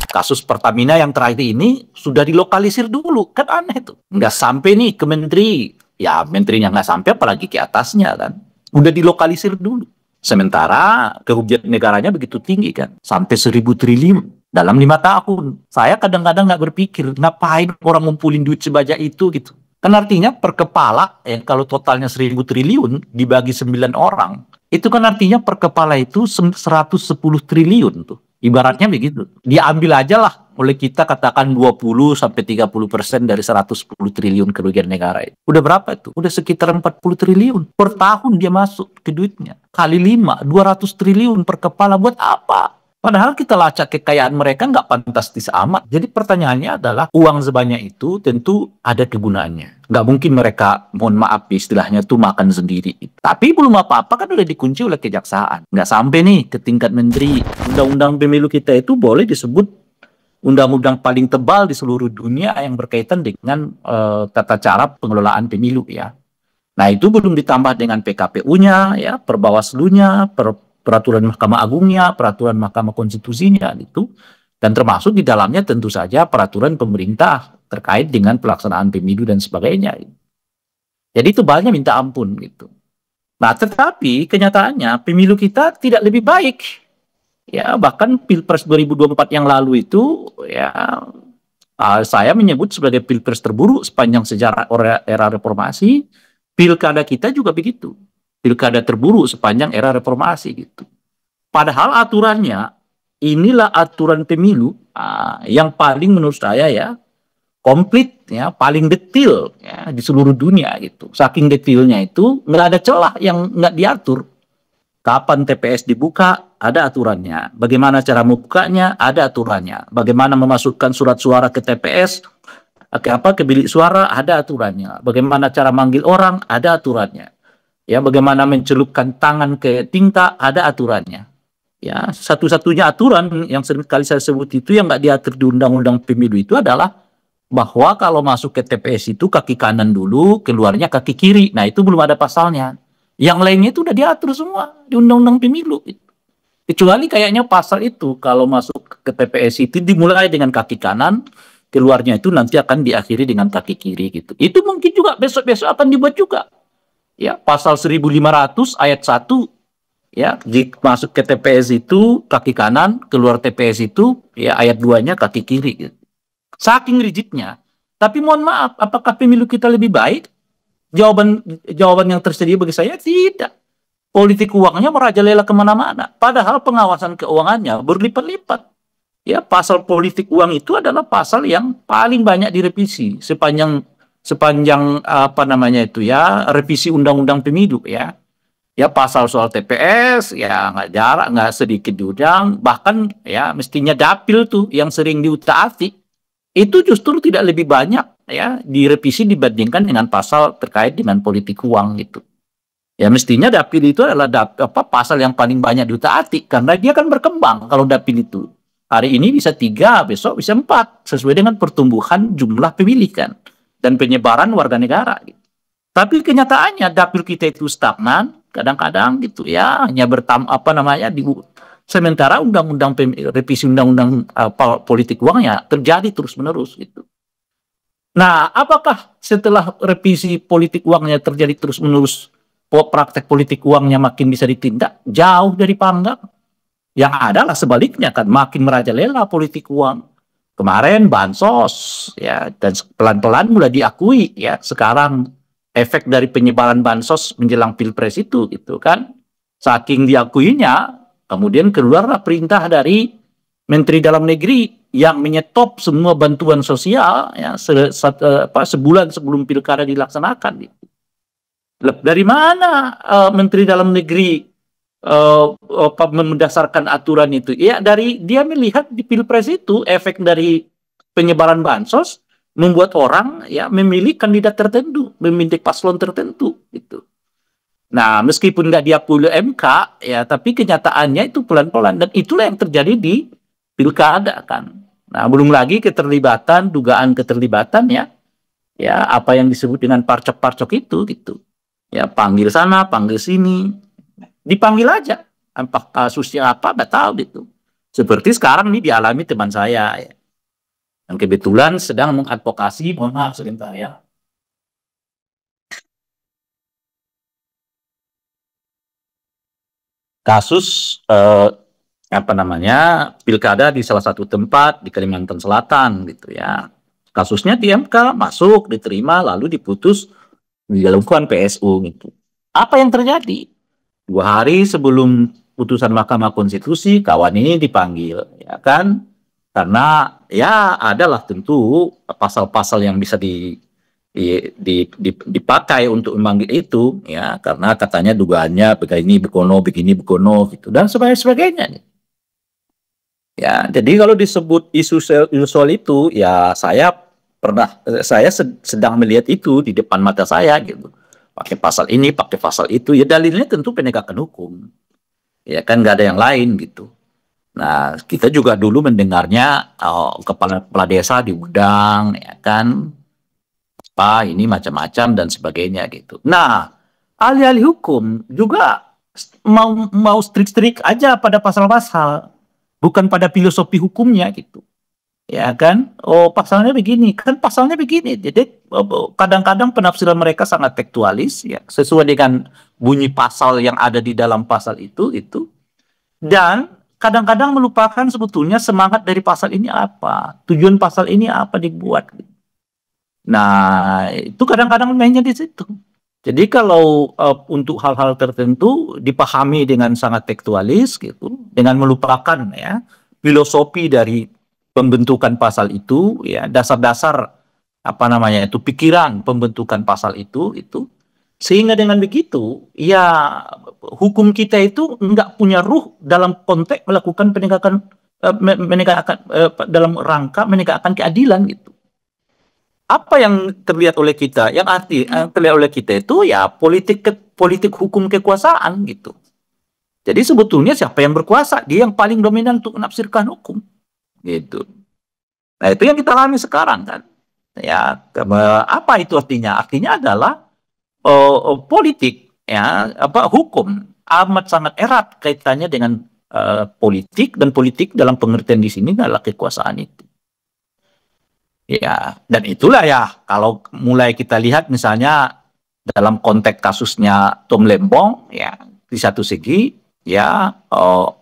Kasus Pertamina yang terakhir ini sudah dilokalisir dulu, kan aneh tuh. Nggak sampai nih ke menteri, ya menterinya nggak sampai apalagi ke atasnya kan. Udah dilokalisir dulu. Sementara kerugian negaranya begitu tinggi kan, sampai 1.000 triliun dalam 5 tahun. Saya kadang-kadang nggak berpikir, ngapain orang ngumpulin duit sebanyak itu gitu. Kan artinya per kepala, kalau totalnya 1.000 triliun dibagi 9 orang, itu kan artinya per kepala itu 110 triliun tuh. Ibaratnya begitu. Diambil aja lah oleh kita katakan 20-30% dari 110 triliun kerugian negara itu. Udah berapa itu? Udah sekitar 40 triliun. Per tahun dia masuk ke duitnya. Kali 5, 200 triliun per kepala buat apa? Padahal kita lacak kekayaan mereka nggak fantastis amat. Jadi pertanyaannya adalah uang sebanyak itu tentu ada kegunaannya. Nggak mungkin mereka, mohon maaf istilahnya tuh makan sendiri. Tapi belum apa-apa kan udah dikunci oleh kejaksaan. Nggak sampai nih ke tingkat menteri. Undang-undang pemilu kita itu boleh disebut undang-undang paling tebal di seluruh dunia yang berkaitan dengan tata cara pengelolaan pemilu ya. Nah itu belum ditambah dengan PKPU-nya, ya, Perbawaslu-nya, peraturan Mahkamah Agungnya, peraturan Mahkamah Konstitusinya gitu. Dan termasuk di dalamnya tentu saja peraturan pemerintah terkait dengan pelaksanaan pemilu dan sebagainya. Jadi itu tebalnya minta ampun gitu. Nah, tetapi kenyataannya pemilu kita tidak lebih baik. Ya, bahkan Pilpres 2024 yang lalu itu ya saya menyebut sebagai Pilpres terburuk sepanjang sejarah era reformasi. Pilkada kita juga begitu. Pilkada terburuk sepanjang era reformasi gitu. Padahal aturannya, inilah aturan pemilu yang paling menurut saya ya komplit ya, paling detail ya di seluruh dunia gitu. Saking detailnya itu nggak ada celah yang nggak diatur. Kapan TPS dibuka ada aturannya. Bagaimana cara membukanya ada aturannya. Bagaimana memasukkan surat suara ke TPS ke bilik suara ada aturannya. Bagaimana cara manggil orang ada aturannya. Ya, bagaimana mencelupkan tangan ke tinta ada aturannya. Ya, satu-satunya aturan yang sering kali saya sebut itu yang nggak diatur di undang-undang pemilu itu adalah bahwa kalau masuk ke TPS itu kaki kanan dulu, keluarnya kaki kiri. Nah itu belum ada pasalnya. Yang lainnya itu udah diatur semua di undang-undang pemilu. Kecuali kayaknya pasal itu kalau masuk ke TPS itu dimulai dengan kaki kanan, keluarnya itu nanti akan diakhiri dengan kaki kiri gitu. Itu mungkin juga besok-besok akan dibuat juga. Ya, pasal 1.500 ayat 1 ya, jika masuk ke TPS itu kaki kanan, keluar TPS itu ya ayat 2-nya kaki kiri gitu. Saking rigidnya. Tapi mohon maaf, apakah pemilu kita lebih baik? Jawaban yang tersedia bagi saya tidak. Politik uangnya merajalela kemana-mana. Padahal pengawasan keuangannya berlipat-lipat. Ya, pasal politik uang itu adalah pasal yang paling banyak direvisi sepanjang apa namanya itu ya revisi undang-undang pemilu ya. Ya pasal soal TPS ya nggak sedikit diundang, bahkan ya mestinya dapil tuh yang sering diutak-atik itu justru tidak lebih banyak ya direvisi dibandingkan dengan pasal terkait dengan politik uang gitu. Ya mestinya dapil itu adalah pasal yang paling banyak diutak-atik karena dia kan berkembang kalau dapil itu. Hari ini bisa 3, besok bisa 4 sesuai dengan pertumbuhan jumlah pemilih kan dan penyebaran warga negara gitu. Tapi kenyataannya dapil kita itu stagnan kadang-kadang gitu ya, hanya sementara revisi undang-undang politik uangnya terjadi terus-menerus gitu. Nah, apakah setelah revisi politik uangnya terjadi terus-menerus praktek politik uangnya makin bisa ditindak? Jauh dari panggang. Yang adalah sebaliknya kan makin merajalela politik uang. Kemarin bansos ya dan pelan-pelan mulai diakui ya sekarang efek dari penyebaran bansos menjelang Pilpres itu gitu kan. Saking diakuinya kemudian keluarlah perintah dari Menteri Dalam Negeri yang menyetop semua bantuan sosial ya sebulan sebelum pilkada dilaksanakan. Dari mana Menteri Dalam Negeri mendasarkan aturan itu? Ya dari dia melihat di Pilpres itu efek dari penyebaran bansos membuat orang ya memilih kandidat tertentu, memilih paslon tertentu gitu. Nah, meskipun nggak diakui oleh MK ya, tapi kenyataannya itu pelan-pelan dan itulah yang terjadi di pilkada kan. Nah, belum lagi dugaan keterlibatan ya apa yang disebut dengan parcok-parcok itu gitu. Ya panggil sana, panggil sini, dipanggil aja. Apakah kasusnya apa nggak tahu gitu. Seperti sekarang nih dialami teman saya ya, yang kebetulan sedang mengadvokasi, mohon maaf sebentar ya, kasus apa namanya pilkada di salah satu tempat di Kalimantan Selatan gitu ya. Kasusnya di MK masuk, diterima, lalu diputus, dilakukan PSU gitu. Apa yang terjadi? 2 hari sebelum putusan Mahkamah Konstitusi, kawan ini dipanggil, ya kan? Karena ya adalah tentu pasal-pasal yang bisa dipakai untuk memanggil itu, ya, karena katanya dugaannya begini begono gitu dan sebagainya. Ya, jadi kalau disebut isu soal itu, ya saya sedang melihat itu di depan mata saya gitu. Pakai pasal ini, pakai pasal itu, ya dalilnya tentu penegakan hukum. Ya kan nggak ada yang lain gitu. Nah, kita juga dulu mendengarnya kepala-kepala desa diundang, ya kan, apa ini macam-macam dan sebagainya gitu. Nah, ahli-ahli hukum juga mau strik-strik aja pada pasal-pasal, bukan pada filosofi hukumnya gitu. Ya kan, oh pasalnya begini, kan pasalnya begini. Jadi kadang-kadang penafsiran mereka sangat tekstualis, ya, sesuai dengan bunyi pasal yang ada di dalam pasal itu, dan kadang-kadang melupakan sebetulnya semangat dari pasal ini apa, tujuan pasal ini apa dibuat. Nah, itu kadang-kadang mainnya di situ. Jadi kalau untuk hal-hal tertentu dipahami dengan sangat tekstualis gitu, dengan melupakan ya filosofi dari pembentukan pasal itu, ya dasar-dasar apa namanya itu pikiran pembentukan pasal itu, sehingga dengan begitu ya hukum kita itu nggak punya ruh dalam konteks melakukan penegakan dalam rangka menegakkan keadilan gitu. Apa yang terlihat oleh kita, yang terlihat oleh kita itu ya politik hukum kekuasaan gitu. Jadi sebetulnya siapa yang berkuasa, dia yang paling dominan untuk menafsirkan hukum gitu. Nah, itu yang kita alami sekarang kan. Ya, apa itu artinya? Artinya adalah politik ya, apa hukum amat sangat erat kaitannya dengan politik, dan politik dalam pengertian di sini adalah kekuasaan itu. Ya, dan itulah ya, kalau mulai kita lihat misalnya dalam konteks kasusnya Tom Lembong, ya, di satu segi, ya,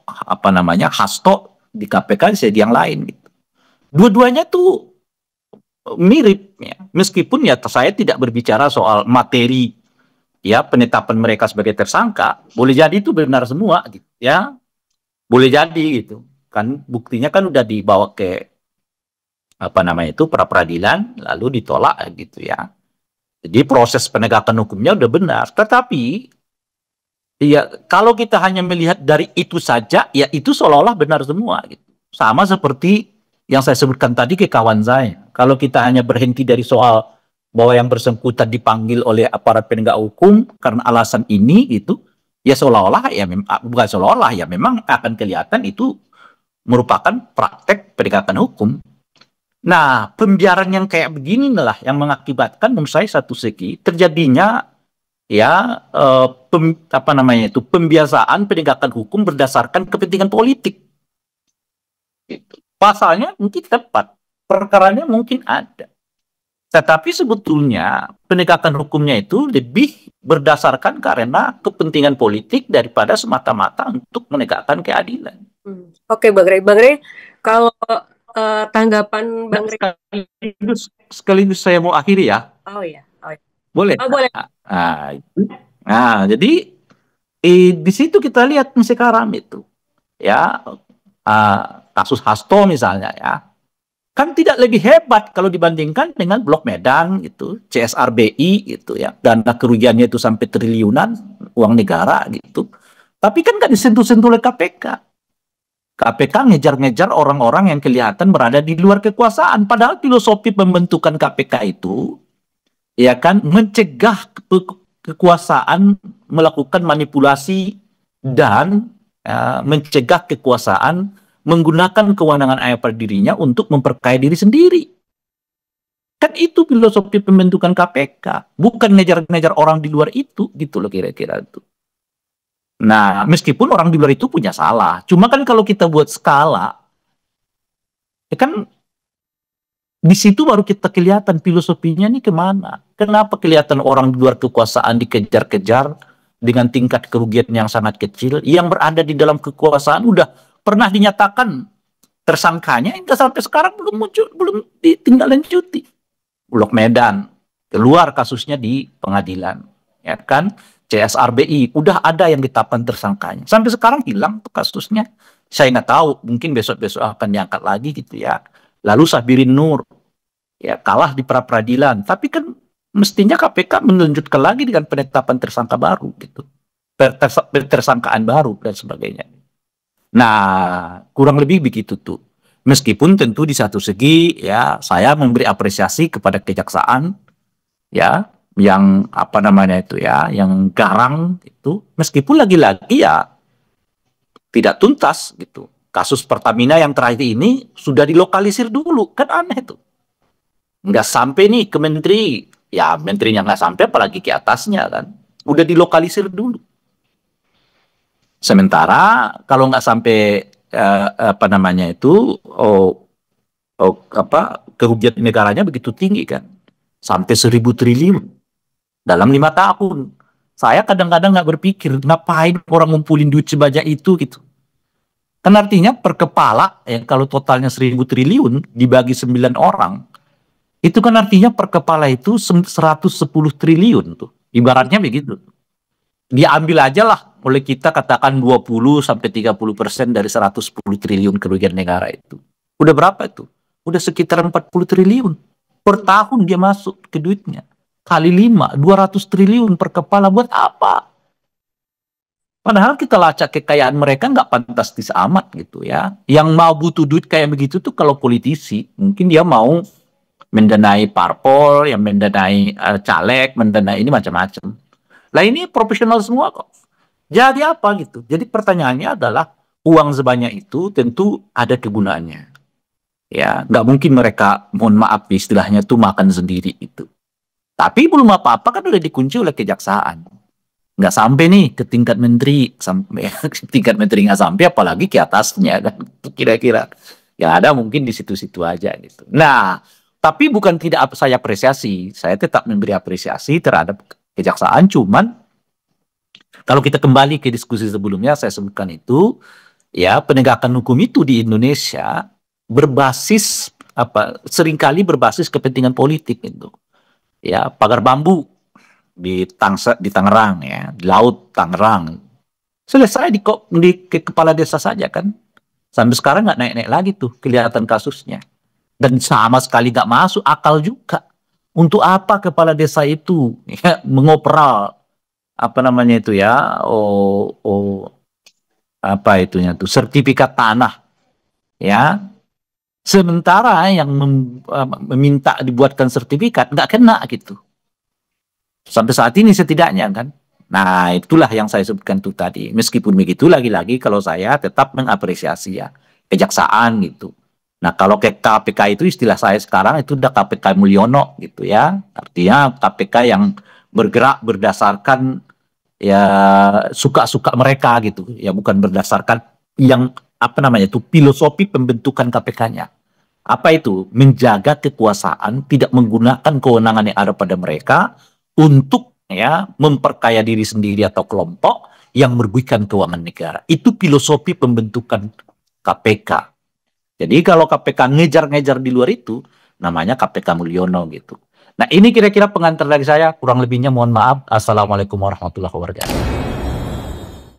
apa namanya, Hasto di KPK di segi yang lain. Gitu. Dua-duanya tuh mirip, ya. Meskipun ya saya tidak berbicara soal materi, ya, penetapan mereka sebagai tersangka, boleh jadi itu benar semua, gitu, ya, boleh jadi gitu. Kan buktinya kan udah dibawa ke apa namanya itu pra peradilan lalu ditolak gitu ya. Jadi proses penegakan hukumnya udah benar, tetapi ya kalau kita hanya melihat dari itu saja, ya itu seolah-olah benar semua gitu. Sama seperti yang saya sebutkan tadi ke kawan saya. Kalau kita hanya berhenti dari soal bahwa yang bersangkutan dipanggil oleh aparat penegak hukum karena alasan ini gitu, ya seolah-olah ya bukan seolah-olah ya memang akan kelihatan itu merupakan praktek penegakan hukum. Nah, pembiaran yang kayak begini lah yang mengakibatkan menurut saya satu segi terjadinya ya apa namanya itu pembiasaan penegakan hukum berdasarkan kepentingan politik. Gitu. Pasalnya mungkin tepat, perkaranya mungkin ada, tetapi sebetulnya penegakan hukumnya itu lebih berdasarkan karena kepentingan politik daripada semata-mata untuk menegakkan keadilan. Oke, Bang Rey. Bang Rey, kalau tanggapan Bang Rey. Sekaligus saya mau akhiri ya. Oh iya. Boleh? Oh, boleh. Nah, jadi di situ kita lihat sekarang itu, ya, kasus Hasto misalnya ya, kan tidak lebih hebat kalau dibandingkan dengan Blok Medan gitu, CSRBI gitu ya, dana kerugiannya itu sampai triliunan uang negara gitu, tapi kan nggak disentuh-sentuh oleh KPK. KPK ngejar-ngejar orang-orang yang kelihatan berada di luar kekuasaan, padahal filosofi pembentukan KPK itu ya kan mencegah kekuasaan melakukan manipulasi dan mencegah kekuasaan menggunakan kewenangan ayah pada dirinya untuk memperkaya diri sendiri. Kan itu filosofi pembentukan KPK, bukan ngejar-ngejar orang di luar itu, gitu loh kira-kira itu. Nah, meskipun orang di luar itu punya salah, cuma kan kalau kita buat skala, ya kan di situ baru kita kelihatan filosofinya nih kemana. Kenapa kelihatan orang di luar kekuasaan dikejar-kejar dengan tingkat kerugian yang sangat kecil, yang berada di dalam kekuasaan udah pernah dinyatakan tersangkanya, hingga sampai sekarang belum muncul, belum ditindaklanjuti. Bulog Medan, keluar kasusnya di pengadilan, ya kan? CSRBI, udah ada yang ditetapkan tersangkanya. Sampai sekarang hilang tuh kasusnya. Saya nggak tahu, mungkin besok-besok akan diangkat lagi gitu ya. Lalu Sabirin Nur, ya kalah di pra peradilan. Tapi kan mestinya KPK melanjutkan lagi dengan penetapan tersangka baru gitu. Tersangkaan baru dan sebagainya. Nah, kurang lebih begitu tuh. Meskipun tentu di satu segi ya saya memberi apresiasi kepada kejaksaan ya yang apa namanya itu ya yang garang itu, meskipun lagi-lagi ya tidak tuntas gitu. Kasus Pertamina yang terakhir ini sudah dilokalisir dulu, kan aneh tuh. Nggak sampai nih ke menteri, ya menterinya nggak sampai apalagi ke atasnya kan. Udah dilokalisir dulu. Sementara kalau nggak sampai apa namanya itu apa kerugian negaranya begitu tinggi kan, sampai 1.000 triliun dalam 5 tahun. Saya kadang-kadang nggak berpikir ngapain orang ngumpulin duit sebanyak itu gitu. Kan artinya per kepala ya kalau totalnya 1.000 triliun dibagi 9 orang, itu kan artinya per kepala itu 110 triliun tuh. Ibaratnya begitu. Dia ambil aja lah oleh kita katakan 20-30% dari 110 triliun kerugian negara itu. Udah berapa itu? Udah sekitar 40 triliun. Per tahun dia masuk ke duitnya. Kali 5, 200 triliun per kepala buat apa? Padahal kita lacak kekayaan mereka nggak fantastis amat gitu ya. Yang mau butuh duit kayak begitu tuh kalau politisi. Mungkin dia mau mendanai parpol, yang mendanai caleg, mendanai ini macam-macam. Lah ini profesional semua kok. Jadi apa gitu? Jadi pertanyaannya adalah uang sebanyak itu tentu ada kegunaannya. Ya, nggak mungkin mereka, mohon maaf istilahnya tuh makan sendiri itu. Tapi belum apa-apa kan udah dikunci oleh kejaksaan. Nggak sampai nih ke tingkat menteri, sampai tingkat menteri nggak sampai, apalagi ke atasnya kan. Kira-kira yang ada mungkin di situ-situ aja gitu. Nah, tapi bukan tidak saya apresiasi, saya tetap memberi apresiasi terhadap kejaksaan. Cuman kalau kita kembali ke diskusi sebelumnya saya sebutkan itu, ya penegakan hukum itu di Indonesia berbasis apa? Seringkali berbasis kepentingan politik itu. Ya, pagar bambu di Tangerang ya, di laut Tangerang. Selesai di ke kepala desa saja kan. Sampai sekarang nggak naik-naik lagi tuh kelihatan kasusnya. Dan sama sekali nggak masuk akal juga. Untuk apa kepala desa itu ya, mengoperal apa namanya itu ya, apa itunya tuh sertifikat tanah ya. Sementara yang meminta dibuatkan sertifikat nggak kena gitu. Sampai saat ini setidaknya kan. Nah itulah yang saya sebutkan tuh tadi. Meskipun begitu lagi-lagi kalau saya tetap mengapresiasi ya kejaksaan gitu. Nah kalau ke KPK itu istilah saya sekarang itu udah KPK Mulyono gitu ya. Artinya KPK yang bergerak berdasarkan ya suka-suka mereka gitu. Ya bukan berdasarkan yang apa namanya itu filosofi pembentukan KPK-nya. Apa itu? Menjaga kekuasaan, tidak menggunakan kewenangan yang ada pada mereka untuk ya memperkaya diri sendiri atau kelompok yang merugikan keuangan negara. Itu filosofi pembentukan KPK. Jadi kalau KPK ngejar-ngejar di luar itu, namanya KPK Mulyono gitu. Nah ini kira-kira pengantar dari saya, kurang lebihnya mohon maaf. Assalamualaikum warahmatullahi wabarakatuh.